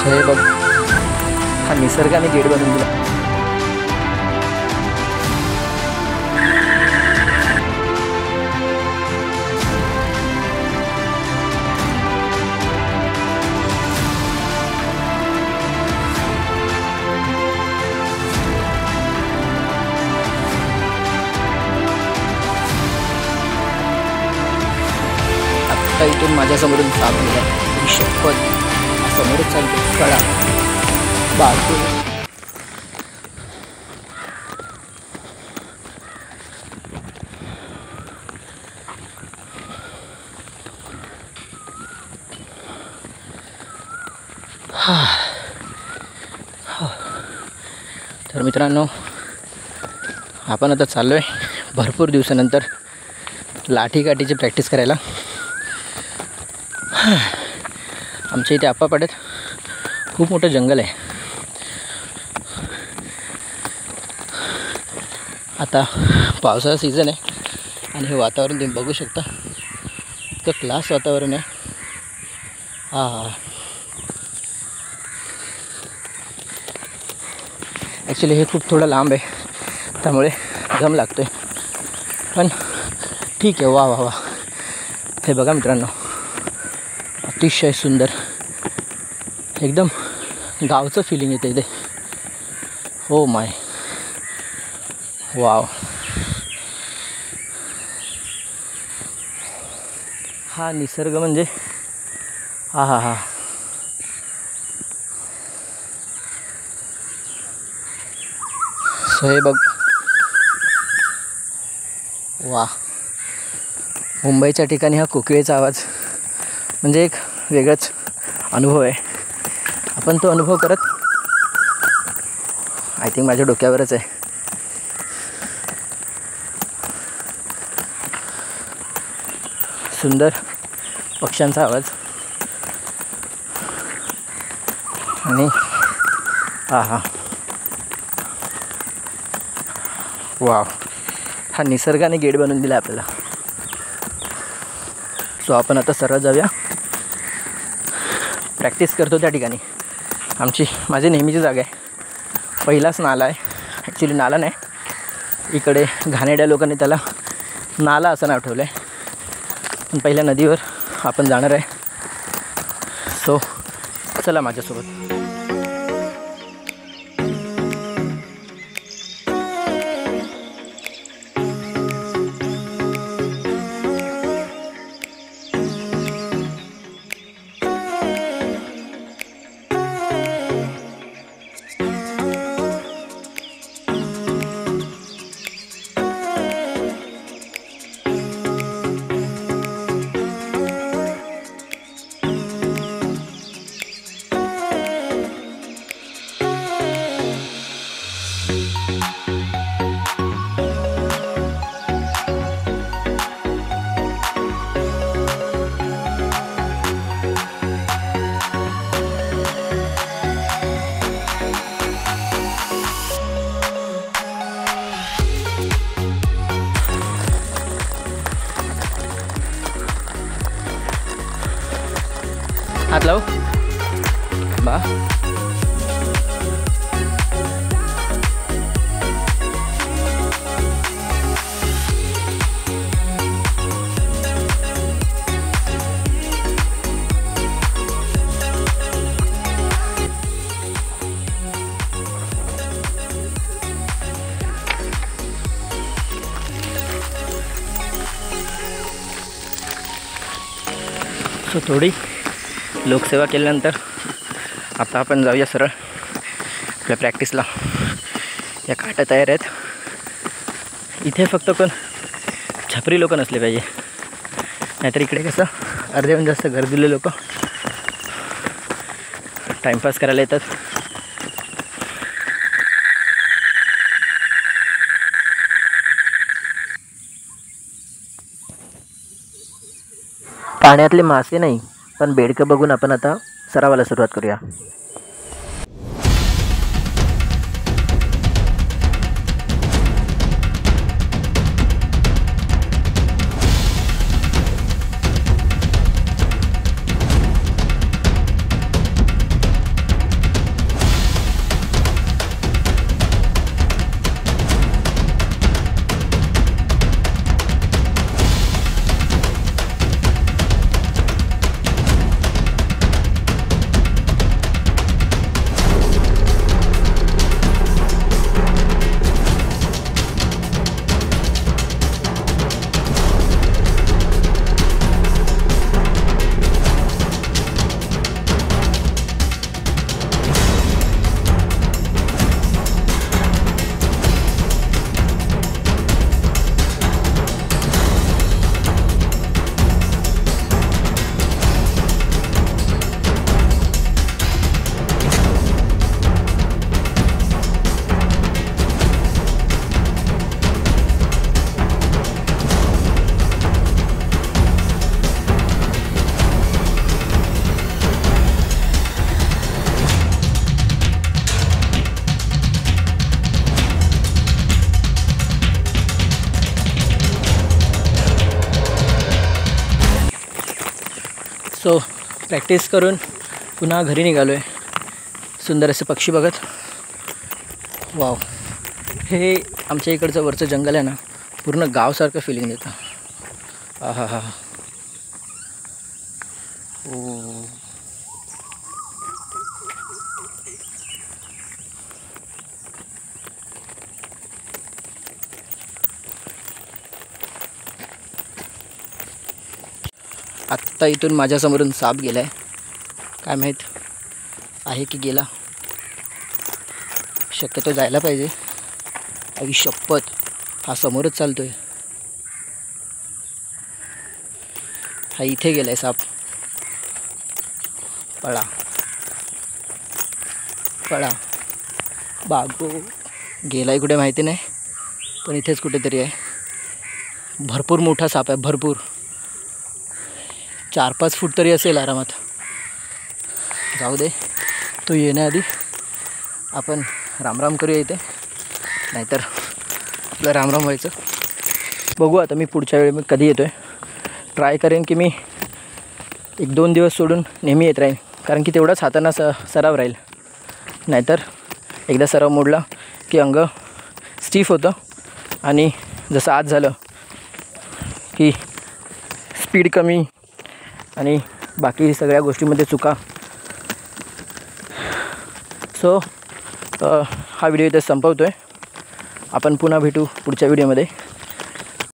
So हे बघ, हा निसर्गाने गेट बनवून दिला. आता इथून माझ्यासमोरून साप निघाला. शपथ, समोरच चालतो कडा बाजू. तर मित्रांनो, आपण आता चाललो आहे भरपूर दिवसानंतर लाठीकाठीची प्रॅक्टिस करायला. आमच्या इथे आप्पापाड्यात खूप मोठं जंगल आहे. आता पावसाळा सीझन आहे आणि हे वातावरण तुम्ही बघू शकता, इतकं क्लास वातावरण आहे. हां, ॲक्च्युली हे खूप थोडं लांब आहे त्यामुळे दम लागतो आहे, पण ठीक आहे. वा वा वा, हे बघा मित्रांनो, अतिशय सुंदर, एकदम गावचं फिलिंग येतं इथे. हो माय, वाव. हा निसर्ग म्हणजे हा हा हा. सो हे बघ, वा. मुंबईच्या ठिकाणी हा कोकिळेचा आवाज म्हणजे एक वेगळाच अनुभव आहे. आपण तो अनुभव करत, आय थिंक माझ्या डोक्यावरच आहे. सुंदर पक्ष्यांचा आवाज आणि हा हा, वाव. हा निसर्गाने गेट बनवून दिला आपल्याला. सो आपण आता सरळ जाऊया, प्रॅक्टिस करतो त्या ठिकाणी. माझी नेहमीची जागा आहे. पहिलाच नाला आहे, ॲक्च्युली नाला नाही, इकडे घाणेरड्या लोकांनी त्याला नाला असं नाव ठेवलं आहे. पण पहिल्या नदीवर आपण जाणार आहे. सो चला माझ्यासोबत. हात लाव बा. सो थोडी लोकसेवा केल्यानंतर आता आपण जाऊया सरळ आपल्या प्रॅक्टिसला. या काट्या तयार आहेत. इथे फक्त पण छपरी लोक नसले पाहिजे, नाहीतर इकडे कसं अर्ध्याहून जास्त गर्दीले लोक टाईमपास करायला येतात. पाण्यातले मासे नाही पण बेडकं बघून आपण आता सरावाला सुरुवात करूया. सो प्रॅक्टिस करून पुन्हा घरी निघालो आहे सुंदर असे पक्षी बघत. वाव, हे आमच्या इकडचं वरचं जंगल आहे ना, पूर्ण गावसारखं फिलिंग देतं. हा हा. ओ, आत्ता इथून माझ्यासमोरून साप गेला आहे. काय माहीत आहे की गेला. शक्यतो जायला पाहिजे. आई शपथ, हा समोरच चालतोय. हा इथे गेला आहे साप. पळा पळा बाबू. गेला आहे कुठे माहिती नाही, पण इथेच कुठेतरी आहे. भरपूर मोठा साप आहे, भरपूर 4-5 फूट तरी असेल आरामात. जाऊ दे, तो येण्याआधी आपण रामराम करूया इथे, नाहीतर आपलं रामराम व्हायचं. बघू आता मी पुढच्या वेळी मी कधी येतो आहे. ट्राय करेन की मी 1-2 दिवस सोडून नेहमी येत राहीन, कारण की तेवढाच हातांना सराव राहील. नाहीतर एकदा सराव मोडला की अंग स्टीफ होतं आणि जसं आज झालं की स्पीड कमी आणि बाकी सगळ्या गोष्टींमध्ये चुका. सो हा व्हिडिओ इथे संपवतो आहे. आपण पुन्हा भेटू पुढच्या व्हिडिओमध्ये.